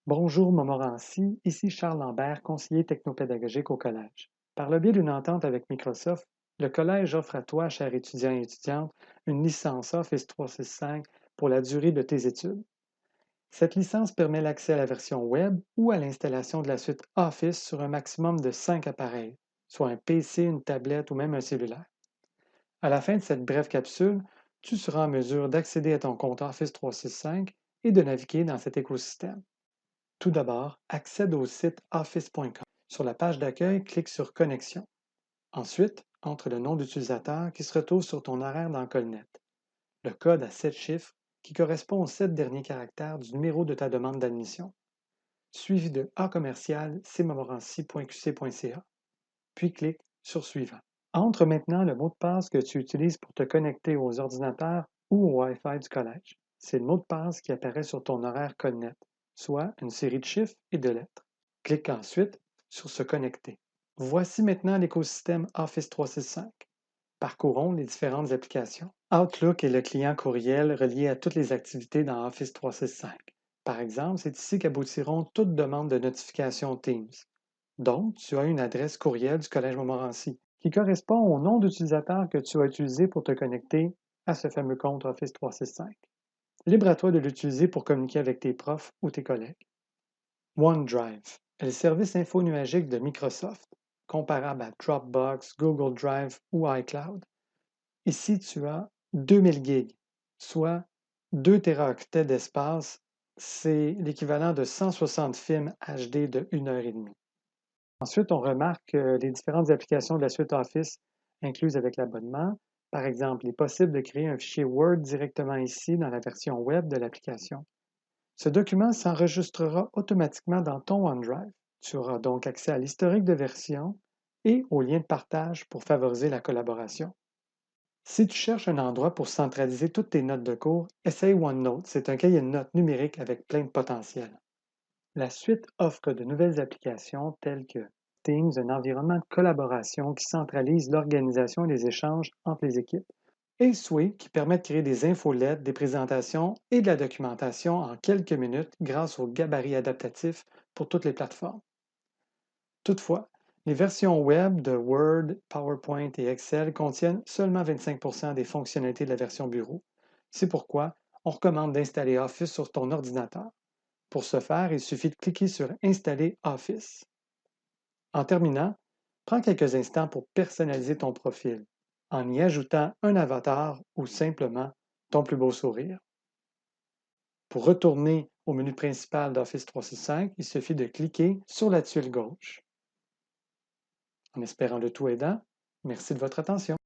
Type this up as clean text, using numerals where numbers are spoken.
Bonjour Montmorency, ici Charles Lambert, conseiller technopédagogique au collège. Par le biais d'une entente avec Microsoft, le collège offre à toi, cher étudiant et étudiante, une licence Office 365 pour la durée de tes études. Cette licence permet l'accès à la version web ou à l'installation de la suite Office sur un maximum de 5 appareils, soit un PC, une tablette ou même un cellulaire. À la fin de cette brève capsule, tu seras en mesure d'accéder à ton compte Office 365 et de naviguer dans cet écosystème. Tout d'abord, accède au site office.com. Sur la page d'accueil, clique sur Connexion. Ensuite, entre le nom d'utilisateur qui se retrouve sur ton horaire dans Colnet, le code à 7 chiffres qui correspond aux 7 derniers caractères du numéro de ta demande d'admission, suivi de A commercial cmontmorency.qc.ca, puis clique sur Suivant. Entre maintenant le mot de passe que tu utilises pour te connecter aux ordinateurs ou au Wi-Fi du collège. C'est le mot de passe qui apparaît sur ton horaire Colnet, soit une série de chiffres et de lettres. Clique ensuite sur Se connecter. Voici maintenant l'écosystème Office 365. Parcourons les différentes applications. Outlook est le client courriel relié à toutes les activités dans Office 365. Par exemple, c'est ici qu'aboutiront toutes demandes de notification Teams. Donc, tu as une adresse courriel du Collège Montmorency qui correspond au nom d'utilisateur que tu as utilisé pour te connecter à ce fameux compte Office 365. Libre à toi de l'utiliser pour communiquer avec tes profs ou tes collègues. OneDrive est le service infonuagique de Microsoft, comparable à Dropbox, Google Drive ou iCloud. Ici, tu as 2000 gigs, soit 2 téraoctets d'espace. C'est l'équivalent de 160 films HD de 1 heure et demie. Ensuite, on remarque les différentes applications de la suite Office incluses avec l'abonnement. Par exemple, il est possible de créer un fichier Word directement ici dans la version web de l'application. Ce document s'enregistrera automatiquement dans ton OneDrive. Tu auras donc accès à l'historique de version et aux liens de partage pour favoriser la collaboration. Si tu cherches un endroit pour centraliser toutes tes notes de cours, essaye OneNote. C'est un cahier de notes numérique avec plein de potentiel. La suite offre de nouvelles applications telles que Teams, un environnement de collaboration qui centralise l'organisation et les échanges entre les équipes, et Sway qui permet de créer des infolettes, des présentations et de la documentation en quelques minutes grâce au gabarit adaptatif pour toutes les plateformes. Toutefois, les versions web de Word, PowerPoint et Excel contiennent seulement 25% des fonctionnalités de la version bureau. C'est pourquoi on recommande d'installer Office sur ton ordinateur. Pour ce faire, il suffit de cliquer sur Installer Office. En terminant, prends quelques instants pour personnaliser ton profil en y ajoutant un avatar ou simplement ton plus beau sourire. Pour retourner au menu principal d'Office 365, il suffit de cliquer sur la tuile gauche. En espérant le tout aidant, merci de votre attention.